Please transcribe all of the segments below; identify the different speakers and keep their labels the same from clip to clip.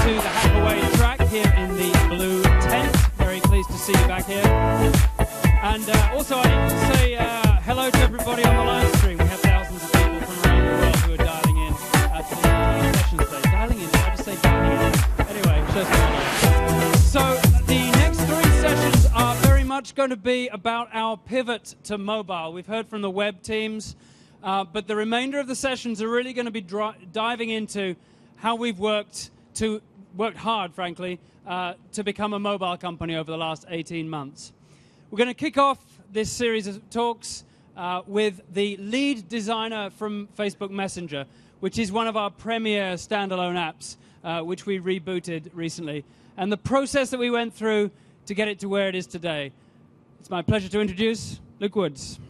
Speaker 1: to the Hackaway track here in the blue tent. Very pleased to see you back here. And also I need to say hello to everybody on the live stream. We have thousands of people from around the world who are dialing in to the session today. Dialing in? Did I just say dialing in? Anyway, shows me. So the next three sessions are very much going to be about our pivot to mobile. We've heard from the web teams, but the remainder of the sessions are really going to be diving into how we've worked hard, frankly, to become a mobile company over the last 18 months. We're going to kick off this series of talks with the lead designer from Facebook Messenger, which is one of our premier standalone apps, which we rebooted recently, and the process that we went through to get it to where it is today. It's my pleasure to introduce Luke Woods.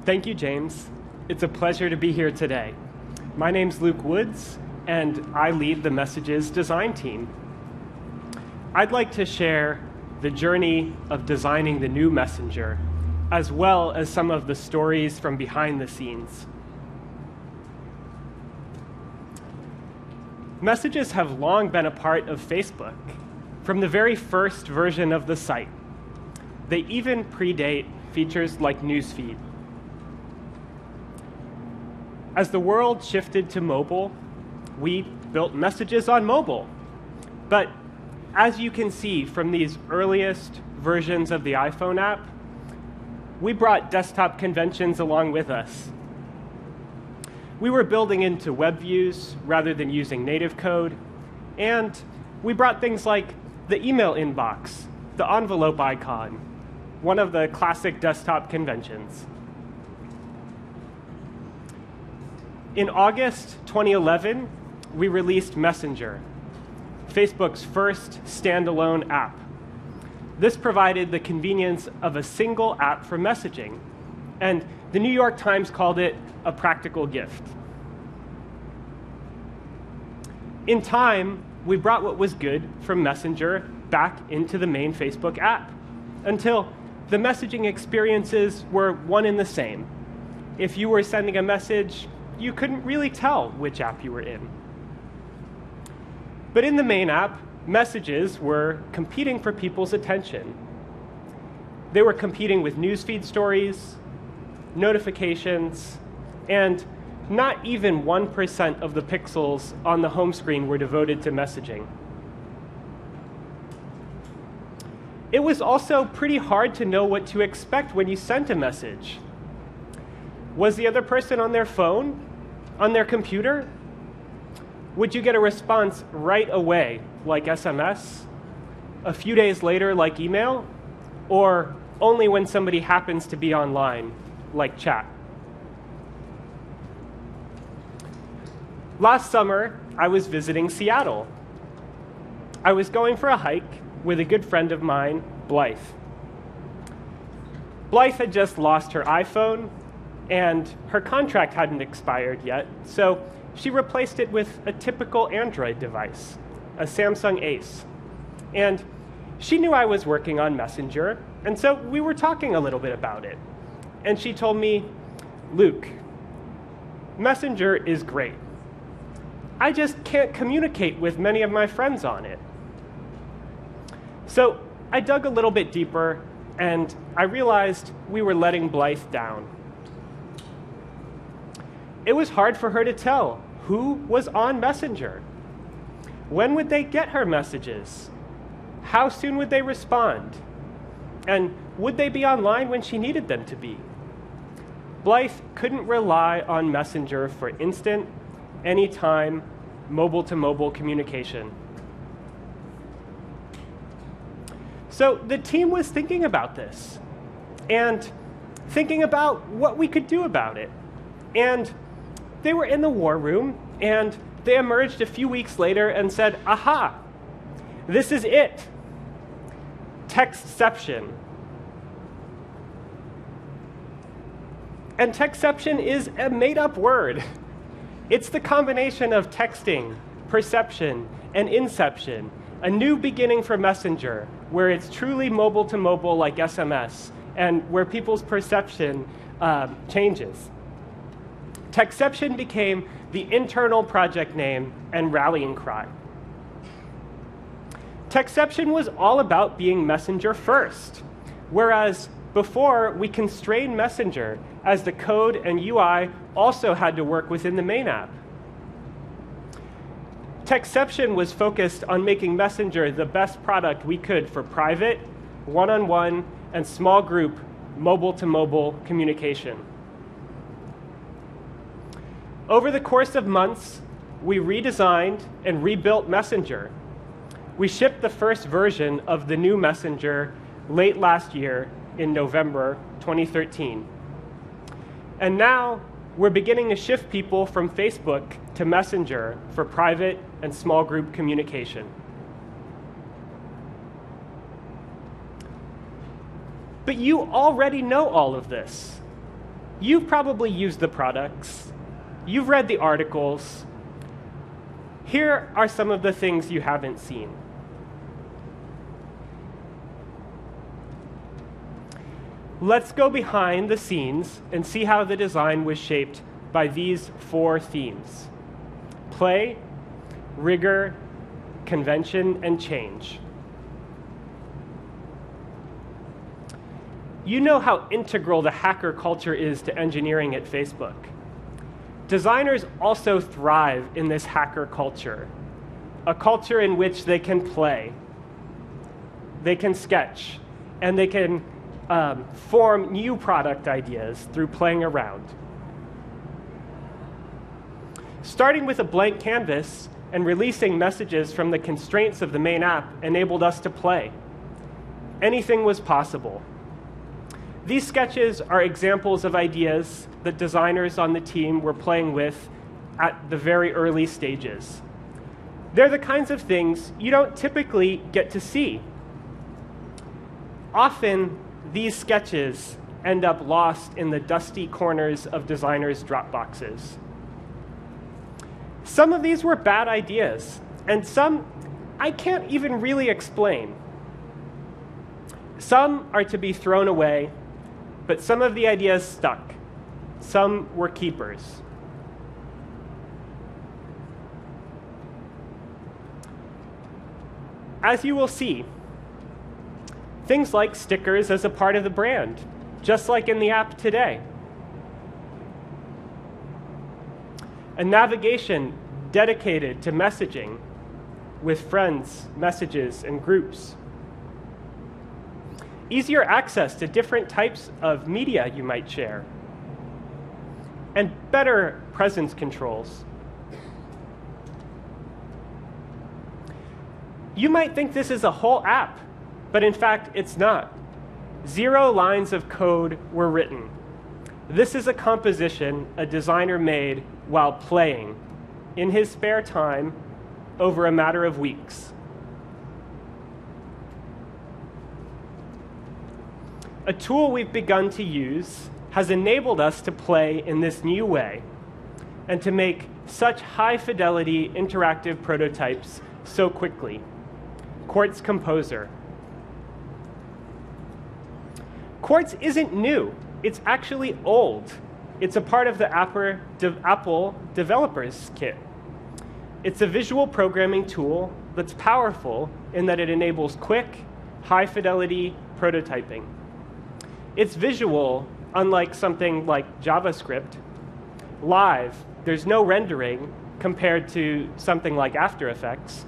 Speaker 2: Thank you, James. It's a pleasure to be here today. My name's Luke Woods, and I lead the Messages design team. I'd like to share the journey of designing the new Messenger, as well as some of the stories from behind the scenes. Messages have long been a part of Facebook, from the very first version of the site. They even predate features like Newsfeed. As the world shifted to mobile, we built Messages on mobile. But as you can see from these earliest versions of the iPhone app, we brought desktop conventions along with us. We were building into web views rather than using native code, and we brought things like the email inbox, the envelope icon, one of the classic desktop conventions. In August 2011, we released Messenger, Facebook's first standalone app. This provided the convenience of a single app for messaging, and the New York Times called it a practical gift. In time, we brought what was good from Messenger back into the main Facebook app, until the messaging experiences were one and the same. If you were sending a message, you couldn't really tell which app you were in. But in the main app, Messages were competing for people's attention. They were competing with newsfeed stories, notifications, and not even 1% of the pixels on the home screen were devoted to messaging. It was also pretty hard to know what to expect when you sent a message. Was the other person on their phone? On their computer? Would you get a response right away, like SMS? A few days later, like email? Or only when somebody happens to be online, like chat? Last summer, I was visiting Seattle. I was going for a hike with a good friend of mine, Blythe. Blythe had just lost her iPhone, and her contract hadn't expired yet, so she replaced it with a typical Android device, a Samsung Ace. And she knew I was working on Messenger, and so we were talking a little bit about it. And she told me, Luke, Messenger is great. I just can't communicate with many of my friends on it. So I dug a little bit deeper, and I realized we were letting Blythe down. It was hard for her to tell who was on Messenger. When would they get her messages? How soon would they respond? And would they be online when she needed them to be? Blythe couldn't rely on Messenger for instant, anytime, mobile-to-mobile communication. So the team was thinking about this, and thinking about what we could do about it. And they were in the war room, and they emerged a few weeks later and said, aha, this is it. Texception. And texception is a made-up word. It's the combination of texting, perception, and inception. a new beginning for Messenger, where it's truly mobile to mobile like SMS, and where people's perception changes. Texception became the internal project name and rallying cry. Texception was all about being Messenger first, whereas before we constrained Messenger as the code and UI also had to work within the main app. Texception was focused on making Messenger the best product we could for private, one-on-one, and small group mobile-to-mobile communication. Over the course of months, we redesigned and rebuilt Messenger. We shipped the first version of the new Messenger late last year in November 2013. And now we're beginning to shift people from Facebook to Messenger for private and small group communication. But you already know all of this. You've probably used the products. You've read the articles. Here are some of the things you haven't seen. Let's go behind the scenes and see how the design was shaped by these 4 themes: play, rigor, convention, and change. You know how integral the hacker culture is to engineering at Facebook. Designers also thrive in this hacker culture, a culture in which they can play, they can sketch, and they can form new product ideas through playing around. Starting with a blank canvas and releasing messages from the constraints of the main app enabled us to play. Anything was possible. These sketches are examples of ideas that designers on the team were playing with at the very early stages. They're the kinds of things you don't typically get to see. Often, these sketches end up lost in the dusty corners of designers' Dropboxes. Some of these were bad ideas, and some I can't even really explain. Some are to be thrown away, but some of the ideas stuck. Some were keepers. As you will see, things like stickers as a part of the brand, just like in the app today. A navigation dedicated to messaging with friends, messages, and groups. Easier access to different types of media you might share. And better presence controls. You might think this is a whole app, but in fact, it's not. 0 lines of code were written. This is a composition a designer made while playing, in his spare time, over a matter of weeks. A tool we've begun to use has enabled us to play in this new way and to make such high-fidelity interactive prototypes so quickly. Quartz Composer. Quartz isn't new. It's actually old. It's a part of the Apple Developers Kit. It's a visual programming tool that's powerful in that it enables quick, high-fidelity prototyping. It's visual, unlike something like JavaScript. Live, there's no rendering compared to something like After Effects.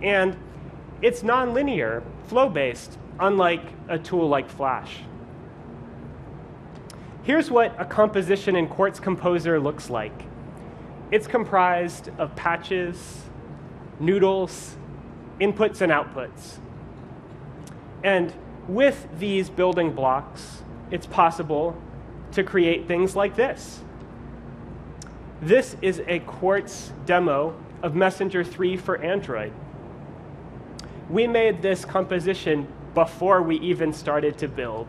Speaker 2: And it's nonlinear, flow-based, unlike a tool like Flash. Here's what a composition in Quartz Composer looks like. It's comprised of patches, noodles, inputs and outputs. And with these building blocks, it's possible to create things like this. This is a Quartz demo of Messenger 3 for Android. We made this composition before we even started to build.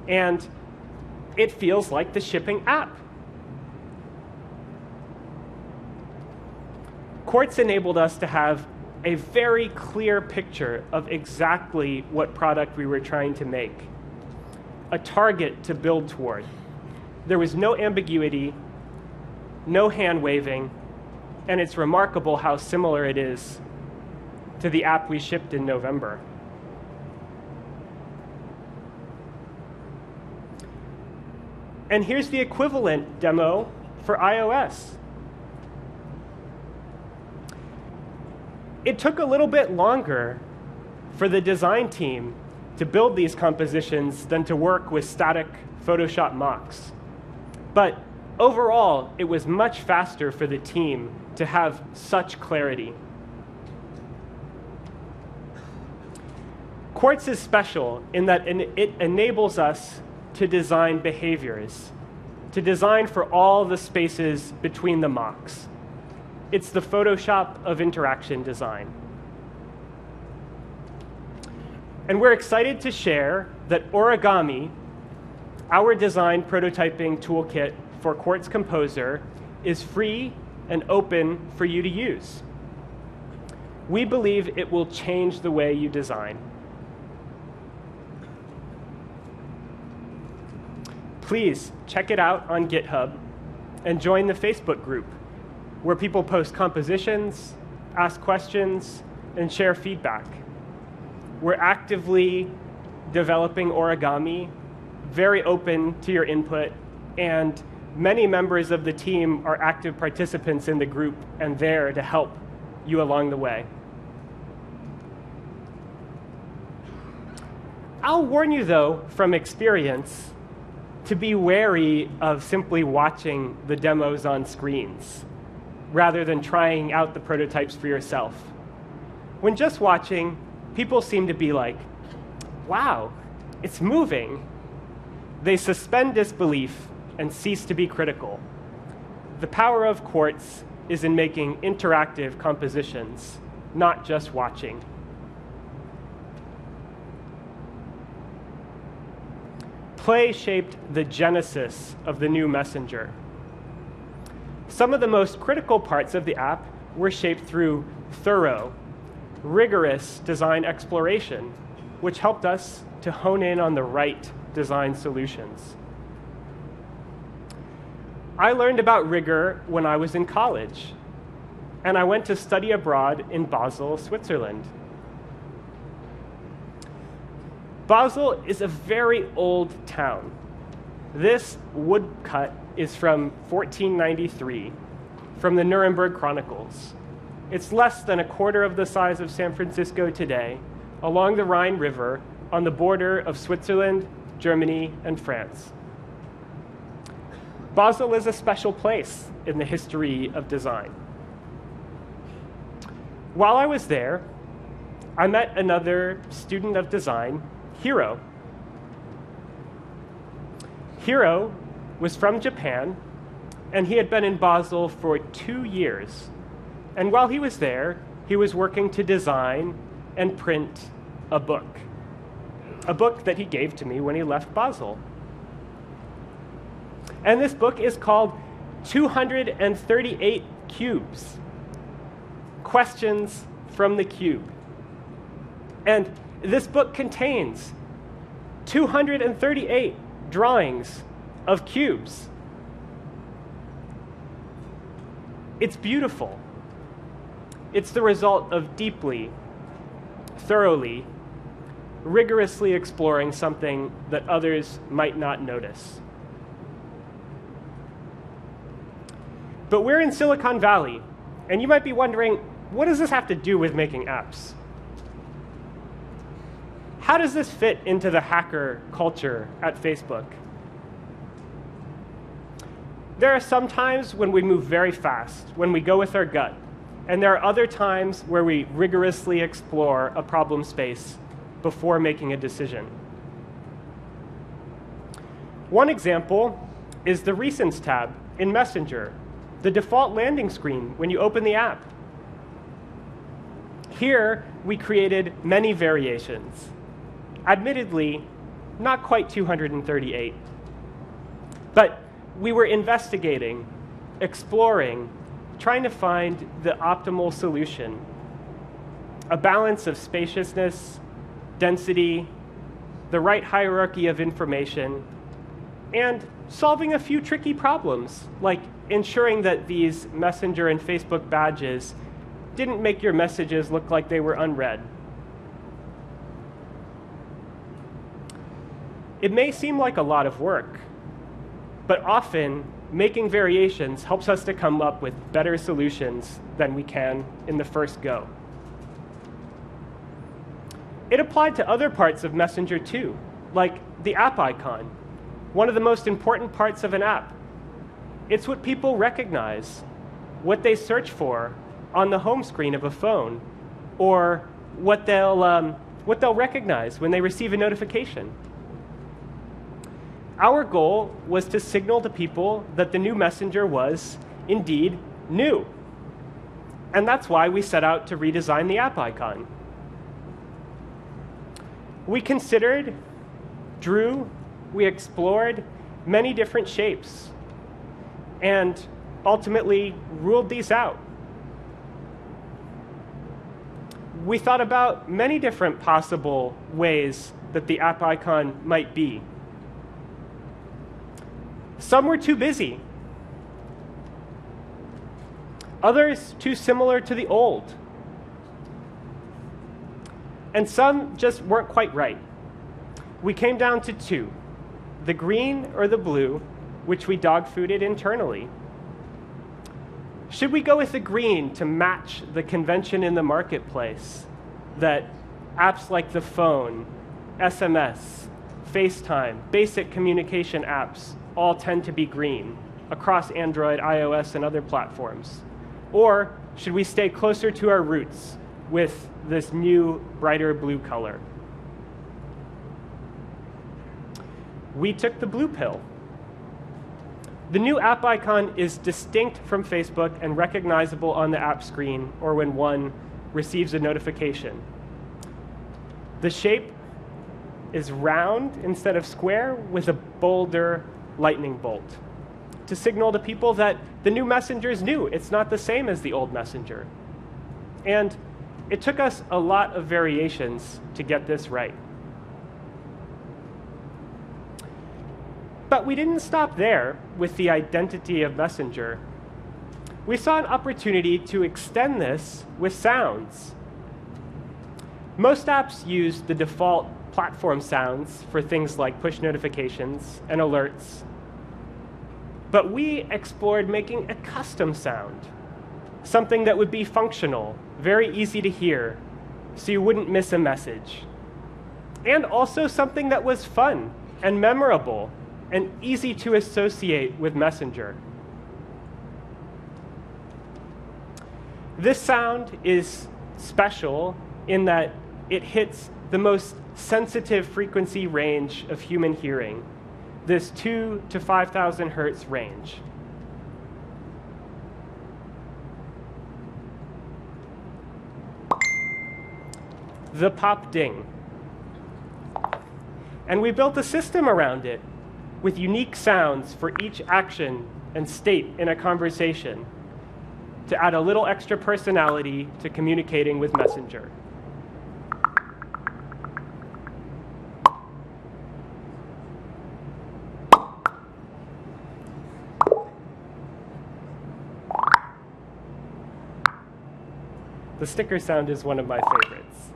Speaker 2: And it feels like the shipping app. Quartz enabled us to have a very clear picture of exactly what product we were trying to make, a target to build toward. There was no ambiguity, no hand-waving, and it's remarkable how similar it is to the app we shipped in November. And here's the equivalent demo for iOS. It took a little bit longer for the design team to build these compositions than to work with static Photoshop mocks. But overall, it was much faster for the team to have such clarity. Quartz is special in that it enables us to design behaviors, to design for all the spaces between the mocks. It's the Photoshop of interaction design. And we're excited to share that Origami, our design prototyping toolkit for Quartz Composer, is free and open for you to use. We believe it will change the way you design. Please check it out on GitHub and join the Facebook group, where people post compositions, ask questions, and share feedback. We're actively developing Origami, very open to your input, and many members of the team are active participants in the group and there to help you along the way. I'll warn you, though, from experience, to be wary of simply watching the demos on screens, rather than trying out the prototypes for yourself. When just watching, people seem to be like, wow, it's moving. They suspend disbelief and cease to be critical. The power of Quartz is in making interactive compositions, not just watching. Play shaped the genesis of the new Messenger. Some of the most critical parts of the app were shaped through thorough, rigorous design exploration, which helped us to hone in on the right design solutions. I learned about rigor when I was in college, and I went to study abroad in Basel, Switzerland. Basel is a very old town. This woodcut is from 1493, from the Nuremberg Chronicles. It's less than a quarter of the size of San Francisco today, along the Rhine River, on the border of Switzerland, Germany, and France. Basel is a special place in the history of design. While I was there, I met another student of design, Hiro. Hiro was from Japan, and he had been in Basel for 2 years. And while he was there, he was working to design and print a book that he gave to me when he left Basel. And this book is called 238 Cubes, Questions from the Cube. And this book contains 238 drawings of cubes. It's beautiful. It's the result of deeply, thoroughly, rigorously exploring something that others might not notice. But we're in Silicon Valley, and you might be wondering, what does this have to do with making apps? How does this fit into the hacker culture at Facebook? There are some times when we move very fast, when we go with our gut, and there are other times where we rigorously explore a problem space before making a decision. One example is the Recents tab in Messenger, the default landing screen when you open the app. Here, we created many variations. Admittedly, not quite 238. But we were investigating, exploring, trying to find the optimal solution. a balance of spaciousness, density, the right hierarchy of information, and solving a few tricky problems, like ensuring that these Messenger and Facebook badges didn't make your messages look like they were unread. It may seem like a lot of work, but often making variations helps us to come up with better solutions than we can in the first go. It applied to other parts of Messenger too, like the app icon, one of the most important parts of an app. It's what people recognize, what they search for on the home screen of a phone, or what they'll recognize when they receive a notification. Our goal was to signal to people that the new Messenger was indeed new. And that's why we set out to redesign the app icon. We considered, drew, we explored many different shapes, and ultimately ruled these out. We thought about many different possible ways that the app icon might be. Some were too busy. Others too similar to the old. And some just weren't quite right. We came down to two, the green or the blue, which we dog-fooded internally. Should we go with the green to match the convention in the marketplace that apps like the phone, SMS, FaceTime, basic communication apps all tend to be green across Android, iOS, and other platforms? Or should we stay closer to our roots with this new, brighter blue color? We took the blue pill. The new app icon is distinct from Facebook and recognizable on the app screen or when one receives a notification. The shape is round instead of square with a bolder lightning bolt to signal to people that the new Messenger is new. It's not the same as the old Messenger. And it took us a lot of variations to get this right. But we didn't stop there with the identity of Messenger. We saw an opportunity to extend this with sounds. Most apps use the default platform sounds for things like push notifications and alerts. But we explored making a custom sound, something that would be functional, very easy to hear, so you wouldn't miss a message. And also something that was fun and memorable and easy to associate with Messenger. This sound is special in that it hits the most sensitive frequency range of human hearing, this 2,000 to 5,000 hertz range. The pop ding. And we built a system around it with unique sounds for each action and state in a conversation to add a little extra personality to communicating with Messenger. The sticker sound is one of my favorites.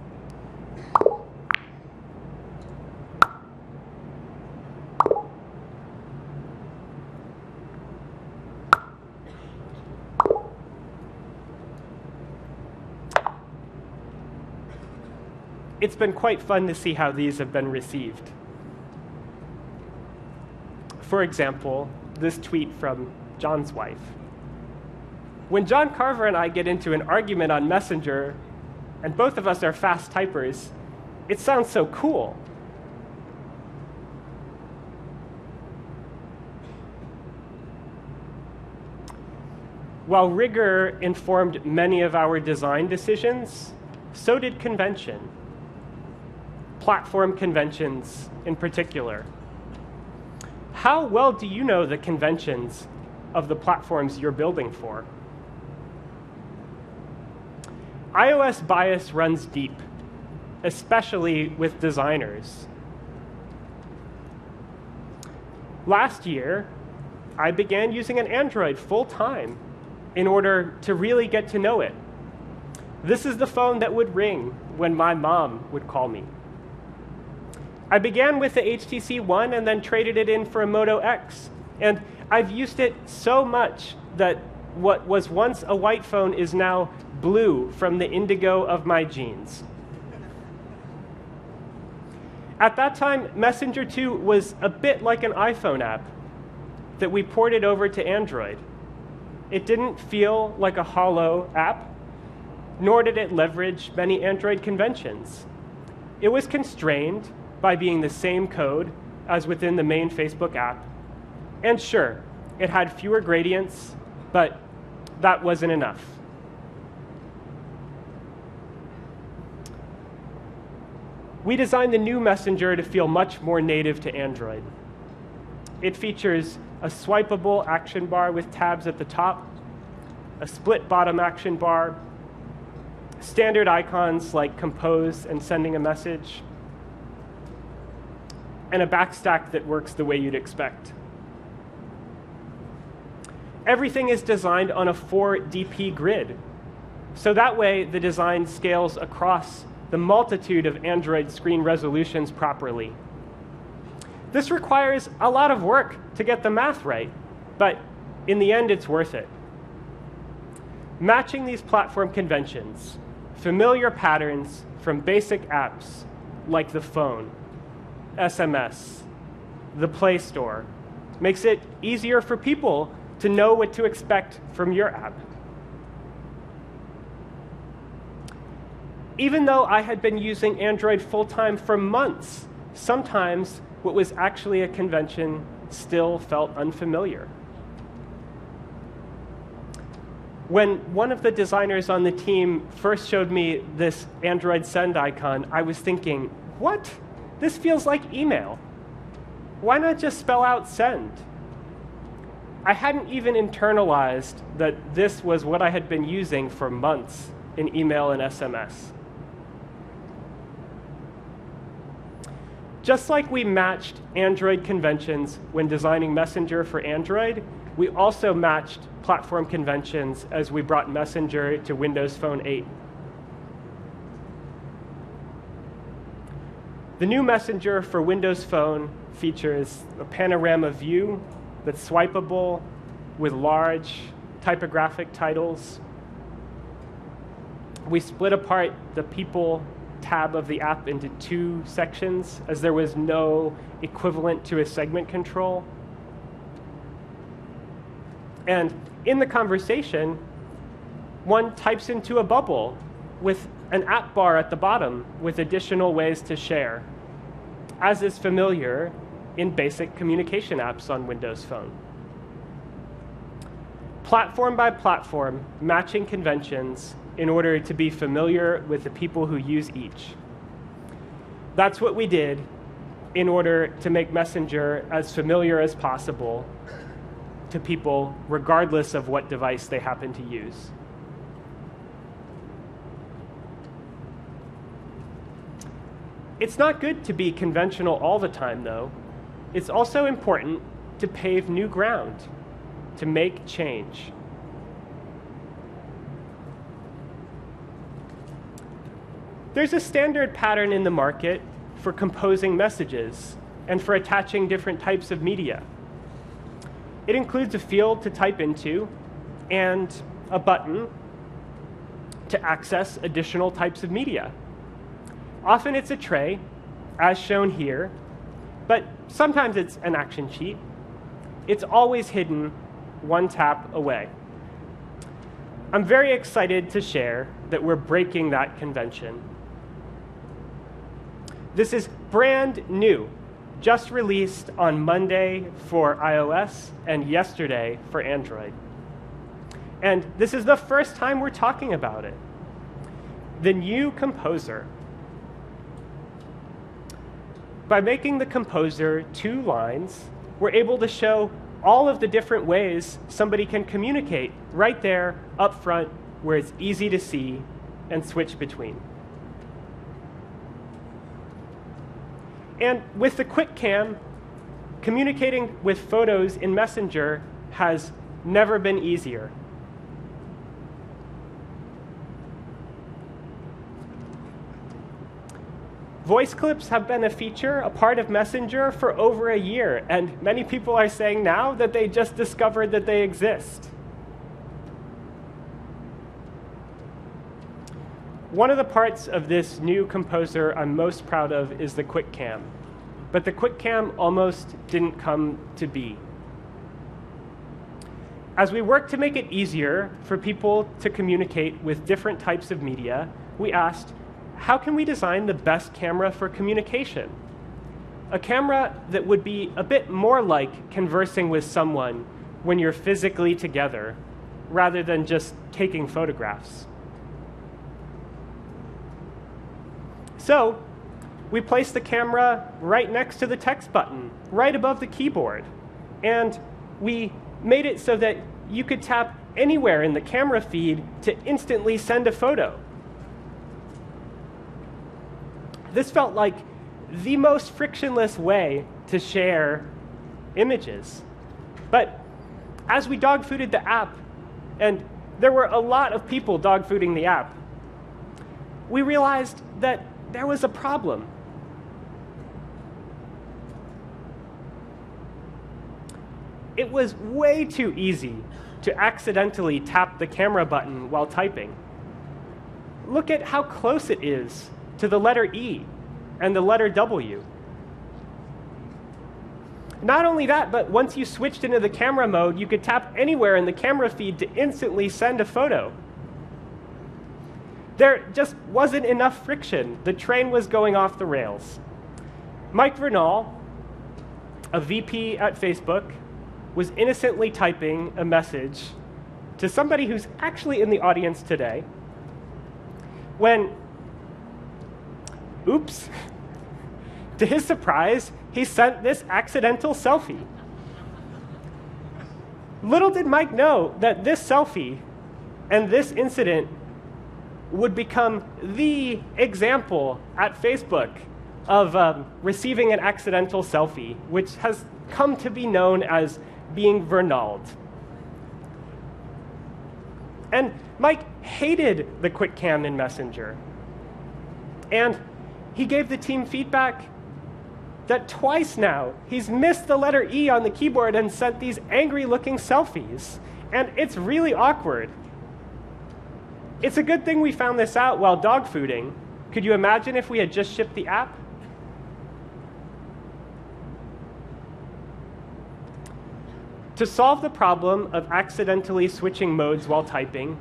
Speaker 2: It's been quite fun to see how these have been received. For example, this tweet from John's wife. When John Carver and I get into an argument on Messenger, and both of us are fast typers, it sounds so cool. While rigor informed many of our design decisions, so did convention. Platform conventions in particular. How well do you know the conventions of the platforms you're building for? iOS bias runs deep, especially with designers. Last year, I began using an Android full-time in order to really get to know it. This is the phone that would ring when my mom would call me. I began with the HTC One and then traded it in for a Moto X. And I've used it so much that what was once a white phone is now blue from the indigo of my genes. At that time, Messenger 2 was a bit like an iPhone app that we ported over to Android. It didn't feel like a hollow app, nor did it leverage many Android conventions. It was constrained by being the same code as within the main Facebook app. And sure, it had fewer gradients, but that wasn't enough. We designed the new Messenger to feel much more native to Android. It features a swipeable action bar with tabs at the top, a split bottom action bar, standard icons like compose and sending a message, and a backstack that works the way you'd expect. Everything is designed on a 4DP grid, so that way the design scales across the multitude of Android screen resolutions properly. This requires a lot of work to get the math right, but in the end, it's worth it. Matching these platform conventions, familiar patterns from basic apps like the phone, SMS, the Play Store, makes it easier for people to know what to expect from your app. Even though I had been using Android full-time for months, sometimes what was actually a convention still felt unfamiliar. When one of the designers on the team first showed me this Android send icon, I was thinking, what? This feels like email. Why not just spell out send? I hadn't even internalized that this was what I had been using for months in email and SMS. Just like we matched Android conventions when designing Messenger for Android, we also matched platform conventions as we brought Messenger to Windows Phone 8. The new Messenger for Windows Phone features a panorama view that's swipeable with large typographic titles. We split apart the People tab of the app into two sections, as there was no equivalent to a segment control. And in the conversation, one types into a bubble with an app bar at the bottom with additional ways to share, as is familiar in basic communication apps on Windows Phone. Platform by platform, matching conventions in order to be familiar with the people who use each. That's what we did in order to make Messenger as familiar as possible to people, regardless of what device they happen to use. It's not good to be conventional all the time, though. It's also important to pave new ground, to make change. There's a standard pattern in the market for composing messages and for attaching different types of media. It includes a field to type into and a button to access additional types of media. Often it's a tray, as shown here, but sometimes it's an action sheet. It's always hidden one tap away. I'm very excited to share that we're breaking that convention. This is brand new, just released on Monday for iOS and yesterday for Android. And this is the first time we're talking about it. The new Composer. By making the Composer 2 lines, we're able to show all of the different ways somebody can communicate right there up front where it's easy to see and switch between. And with the quick cam, communicating with photos in Messenger has never been easier. Voice clips have been a feature, a part of Messenger for over a year, and many people are saying now that they just discovered that they exist. One of the parts of this new composer I'm most proud of is the quick cam. But the quick cam almost didn't come to be. As we work to make it easier for people to communicate with different types of media, we asked, how can we design the best camera for communication? A camera that would be a bit more like conversing with someone when you're physically together, rather than just taking photographs. So we placed the camera right next to the text button, right above the keyboard. And we made it so that you could tap anywhere in the camera feed to instantly send a photo. This felt like the most frictionless way to share images. But as we dog fooded the app, and there were a lot of people dog fooding the app, we realized that there was a problem. It was way too easy to accidentally tap the camera button while typing. Look at how close it is to the letter E and the letter W. Not only that, but once you switched into the camera mode, you could tap anywhere in the camera feed to instantly send a photo. There just wasn't enough friction. The train was going off the rails. Mike Vernal, a VP at Facebook, was innocently typing a message to somebody who's actually in the audience today when, oops, to his surprise, he sent this accidental selfie. Little did Mike know that this selfie and this incident would become the example at Facebook of receiving an accidental selfie, which has come to be known as being Vernald. And Mike hated the quick cam in Messenger. And he gave the team feedback that twice now he's missed the letter E on the keyboard and sent these angry-looking selfies. And it's really awkward. It's a good thing we found this out while dog fooding. Could you imagine if we had just shipped the app? To solve the problem of accidentally switching modes while typing,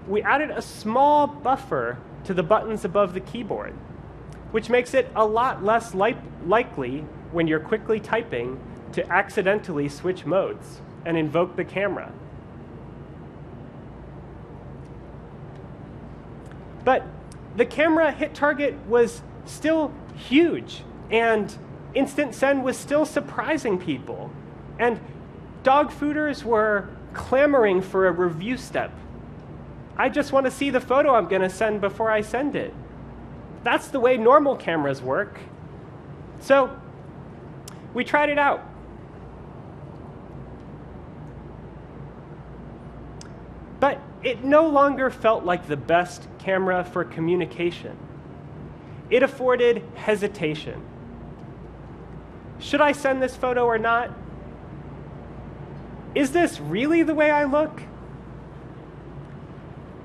Speaker 2: we added a small buffer to the buttons above the keyboard, which makes it a lot less likely when you're quickly typing to accidentally switch modes and invoke the camera. But the camera hit target was still huge, and instant send was still surprising people. And dog fooders were clamoring for a review step. I just want to see the photo I'm going to send before I send it. That's the way normal cameras work. So we tried it out. But it no longer felt like the best camera for communication. It afforded hesitation. Should I send this photo or not? Is this really the way I look?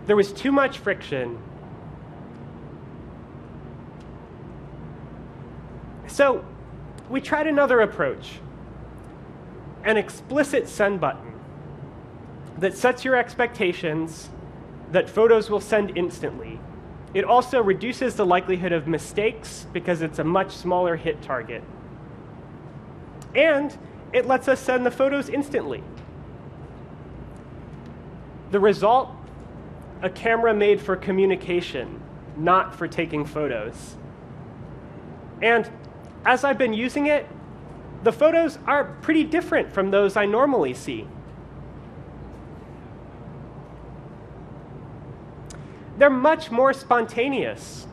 Speaker 2: There was too much friction. So we tried another approach, an explicit send button that sets your expectations that photos will send instantly. It also reduces the likelihood of mistakes because it's a much smaller hit target. And it lets us send the photos instantly. The result, a camera made for communication, not for taking photos. And as I've been using it, the photos are pretty different from those I normally see. they're much more spontaneous.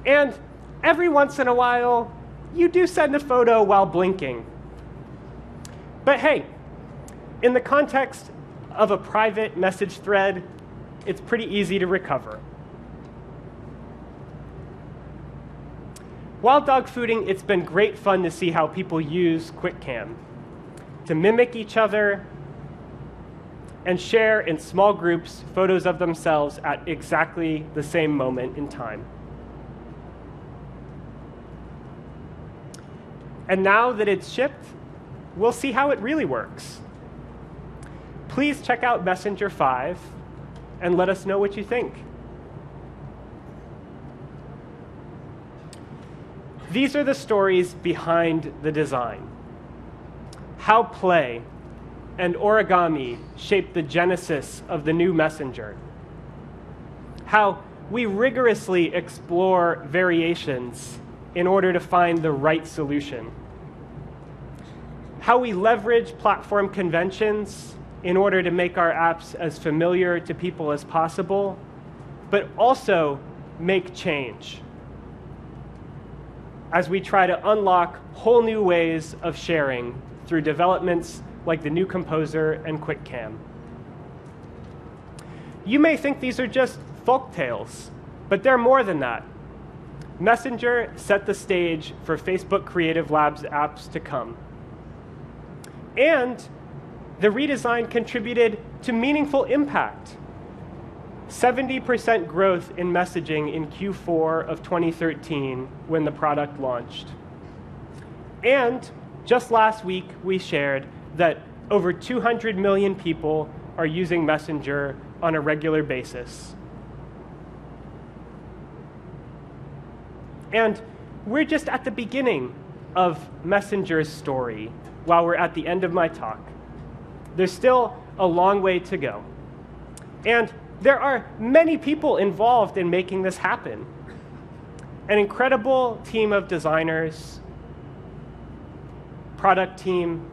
Speaker 2: And every once in a while, you do send a photo while blinking. But hey, in the context of a private message thread, it's pretty easy to recover. While dog fooding, it's been great fun to see how people use QuickCam to mimic each other and share in small groups photos of themselves at exactly the same moment in time. And now that it's shipped, we'll see how it really works. Please check out Messenger 5 and let us know what you think. These are the stories behind the design. How play and origami shaped the genesis of the new Messenger. How we rigorously explore variations in order to find the right solution. How we leverage platform conventions in order to make our apps as familiar to people as possible, but also make change as we try to unlock whole new ways of sharing through developments like the new Composer and QuickCam. You may think these are just folk tales, but they're more than that. Messenger set the stage for Facebook Creative Labs apps to come. And the redesign contributed to meaningful impact. 70% growth in messaging in Q4 of 2013 when the product launched. And just last week, we shared that over 200 million people are using Messenger on a regular basis. And we're just at the beginning of Messenger's story while we're at the end of my talk. There's still a long way to go. And there are many people involved in making this happen. An incredible team of designers, product team,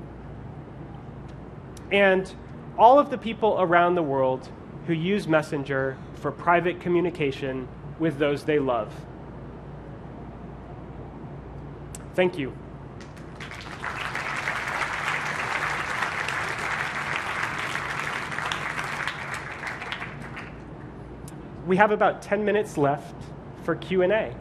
Speaker 2: and all of the people around the world who use Messenger for private communication with those they love. Thank you. We have about 10 minutes left for Q&A.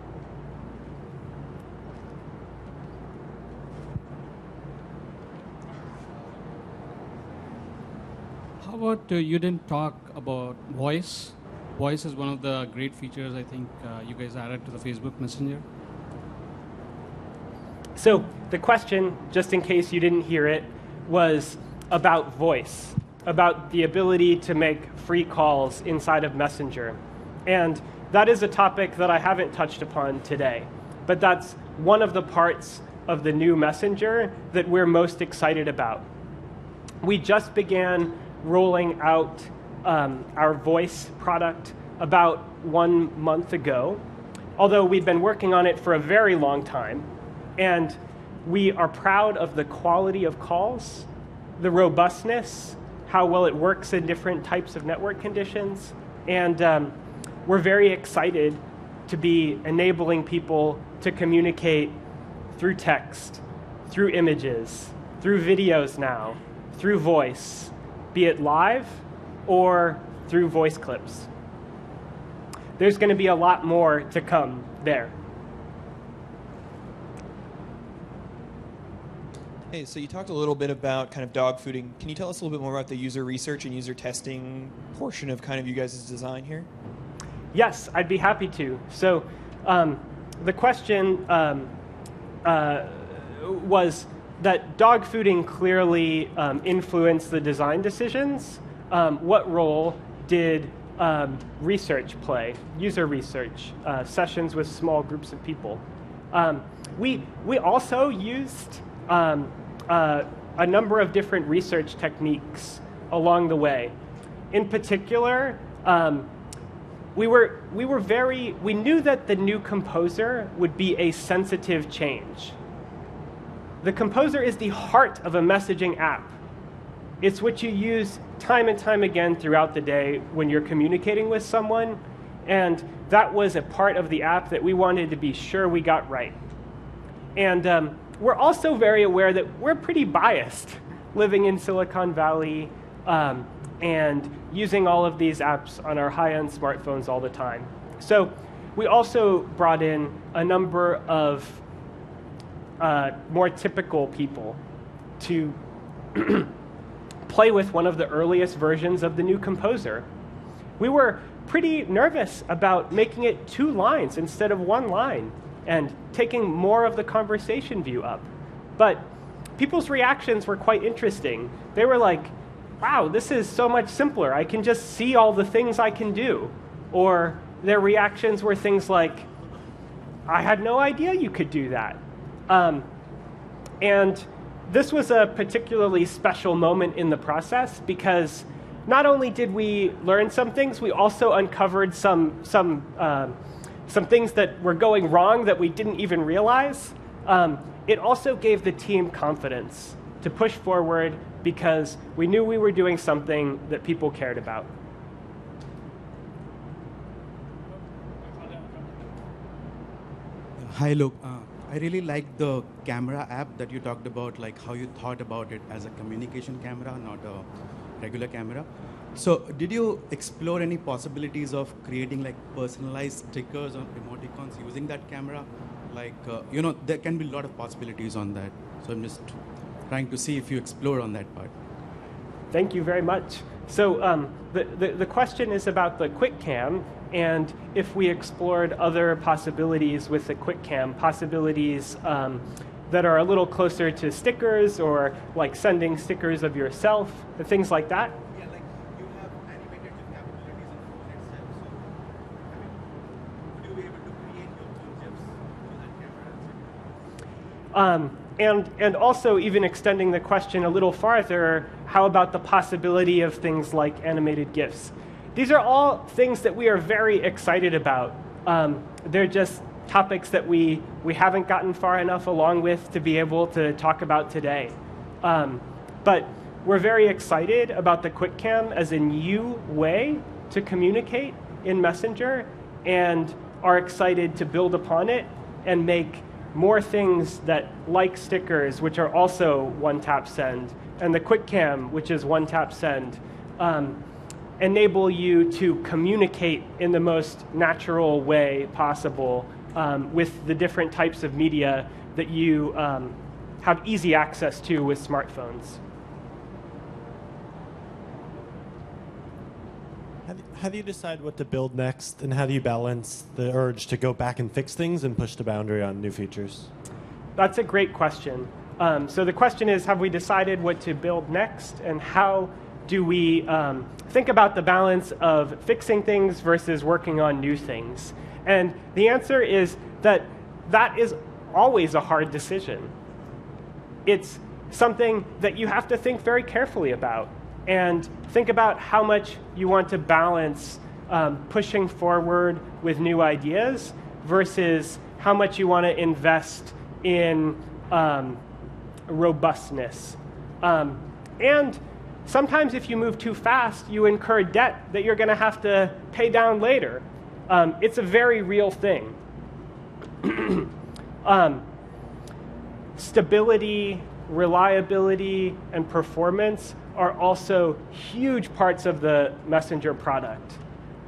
Speaker 3: How about you didn't talk about voice? Voice is one of the great features I think you guys added to the Facebook Messenger.
Speaker 2: So the question, just in case you didn't hear it, was about voice, about the ability to make free calls inside of Messenger. And that is a topic that I haven't touched upon today. But that's one of the parts of the new Messenger that we're most excited about. We just began rolling out our voice product about 1 month ago, although we've been working on it for a very long time. And we are proud of the quality of calls, the robustness, how well it works in different types of network conditions. And we're very excited to be enabling people to communicate through text, through images, through videos now, through voice, be it live or through voice clips. There's going to be a lot more to come there.
Speaker 4: Hey, so you talked a little bit about kind of dog fooding. Can you tell us a little bit more about the user research and user testing portion of kind of you guys' design here?
Speaker 2: Yes, I'd be happy to. So the question was that dog fooding clearly influenced the design decisions. What role did research play, user research, sessions with small groups of people? We also used a number of different research techniques along the way. In particular, we knew that the new Composer would be a sensitive change. The Composer is the heart of a messaging app. It's what you use time and time again throughout the day when you're communicating with someone, and that was a part of the app that we wanted to be sure we got right. And we're also very aware that we're pretty biased living in Silicon Valley and using all of these apps on our high-end smartphones all the time. So we also brought in a number of more typical people to play with one of the earliest versions of the new Composer. We were pretty nervous about making it 2 lines instead of 1 line and taking more of the conversation view up. But people's reactions were quite interesting. They were like, wow, this is so much simpler. I can just see all the things I can do. Or their reactions were things like, I had no idea you could do that. And this was a particularly special moment in the process because not only did we learn some things, we also uncovered some things that were going wrong that we didn't even realize. It also gave the team confidence to push forward because we knew we were doing something that people cared about.
Speaker 5: Hi, Luke. I really liked the camera app that you talked about, like how you thought about it as a communication camera, not a regular camera. So did you explore any possibilities of creating like personalized stickers or emoticons using that camera? Like, there can be a lot of possibilities on that. So I'm just trying to see if you explore on that part.
Speaker 2: Thank you very much. So the question is about the quick cam, and if we explored other possibilities with the quick cam, possibilities that are a little closer to stickers or like sending stickers of yourself, and things like that.
Speaker 5: Yeah, like you have animated capabilities on the phone itself. So, would you be able to create your own GIFs through that camera?
Speaker 2: And also even extending the question a little farther, how about the possibility of things like animated GIFs? These are all things that we are very excited about. They're just topics that we haven't gotten far enough along with to be able to talk about today. But we're very excited about the QuickCam as a new way to communicate in Messenger and are excited to build upon it and make more things that, like stickers, which are also one-tap send, and the QuickCam, which is one-tap send, enable you to communicate in the most natural way possible with the different types of media that you have easy access to with smartphones.
Speaker 6: How do you decide what to build next, and how do you balance the urge to go back and fix things and push the boundary on new features?
Speaker 2: That's a great question. So the question is, have we decided what to build next, and how do we think about the balance of fixing things versus working on new things? And the answer is that that is always a hard decision. It's something that you have to think very carefully about and think about how much you want to balance pushing forward with new ideas versus how much you want to invest in robustness. And sometimes if you move too fast, you incur debt that you're going to have to pay down later. It's a very real thing. Stability, reliability, and performance are also huge parts of the Messenger product.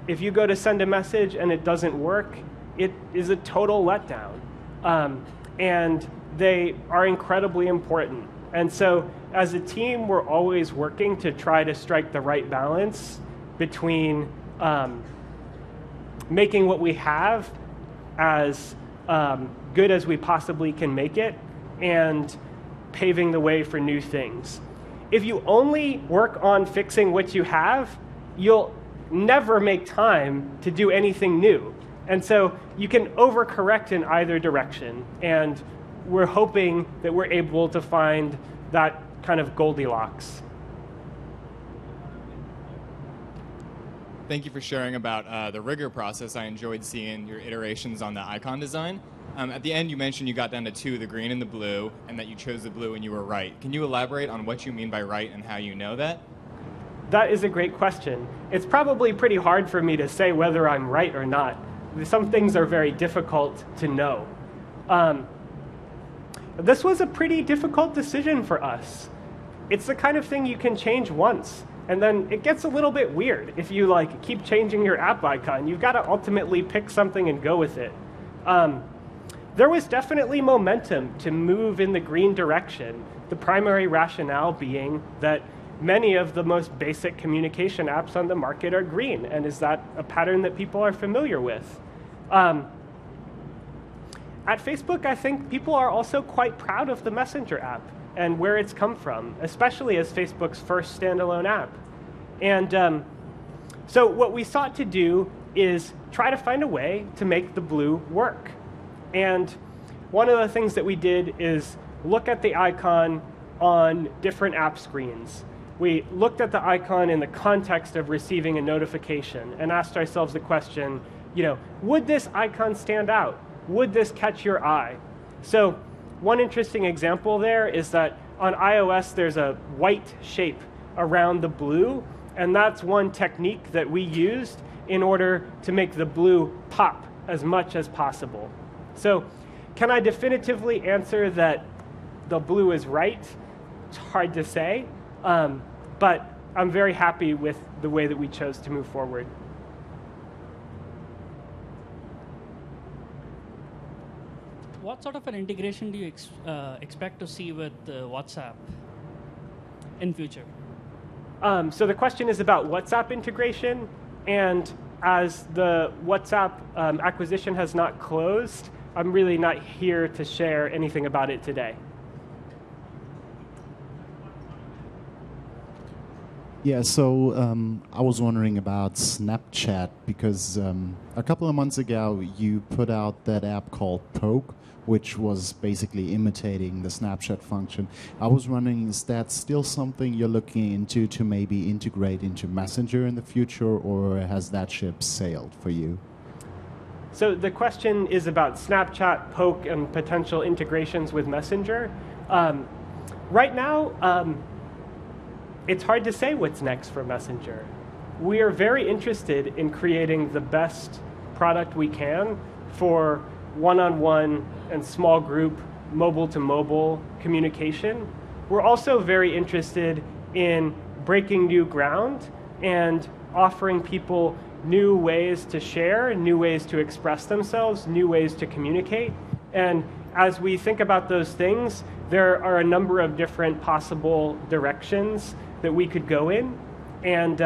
Speaker 2: If you go to send a message and it doesn't work, it is a total letdown. And they are incredibly important. And so as a team, we're always working to try to strike the right balance between making what we have as good as we possibly can make it and paving the way for new things. If you only work on fixing what you have, you'll never make time to do anything new. And so you can overcorrect in either direction. And we're hoping that we're able to find that kind of Goldilocks.
Speaker 7: Thank you for sharing about the rigor process. I enjoyed seeing your iterations on the icon design. At the end, you mentioned you got down to 2, the green and the blue, and that you chose the blue and you were right. Can you elaborate on what you mean by right and how you know that?
Speaker 2: that is a great question. It's probably pretty hard for me to say whether I'm right or not. Some things are very difficult to know. This was a pretty difficult decision for us. It's the kind of thing you can change once, and then it gets a little bit weird if you like keep changing your app icon. You've got to ultimately pick something and go with it. There was definitely momentum to move in the green direction, the primary rationale being that many of the most basic communication apps on the market are green, and is that a pattern that people are familiar with? At Facebook, I think people are also quite proud of the Messenger app and where it's come from, especially as Facebook's first standalone app. And so what we sought to do is try to find a way to make the blue work. And one of the things that we did is look at the icon on different app screens. We looked at the icon in the context of receiving a notification and asked ourselves the question, would this icon stand out? Would this catch your eye? So one interesting example there is that on iOS, there's a white shape around the blue, and that's one technique that we used in order to make the blue pop as much as possible. So can I definitively answer that the blue is right? It's hard to say, but I'm very happy with the way that we chose to move forward.
Speaker 8: What sort of an integration do you expect to see with WhatsApp in future?
Speaker 2: So the question is about WhatsApp integration, and as the WhatsApp acquisition has not closed, I'm really not here to share anything about it today.
Speaker 9: Yeah, so I was wondering about Snapchat, because a couple of months ago you put out that app called Poke, which was basically imitating the Snapchat function. I was wondering, is that still something you're looking into to maybe integrate into Messenger in the future, or has that ship sailed for you?
Speaker 2: So the question is about Snapchat, Poke, and potential integrations with Messenger. Right now, it's hard to say what's next for Messenger. We are very interested in creating the best product we can for one-on-one and small group, mobile-to-mobile communication. We're also very interested in breaking new ground and offering people new ways to share, new ways to express themselves, new ways to communicate. And as we think about those things, there are a number of different possible directions that we could go in. And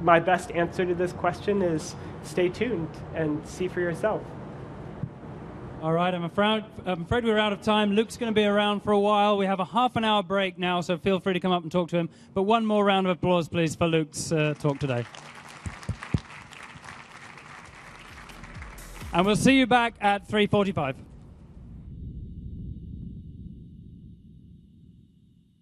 Speaker 2: my best answer to this question is stay tuned and see for yourself.
Speaker 1: All right, I'm afraid we're out of time. Luke's going to be around for a while. We have a half-an-hour break now, so feel free to come up and talk to him. But one more round of applause, please, for Luke's talk today. And we'll see you back at 3:45.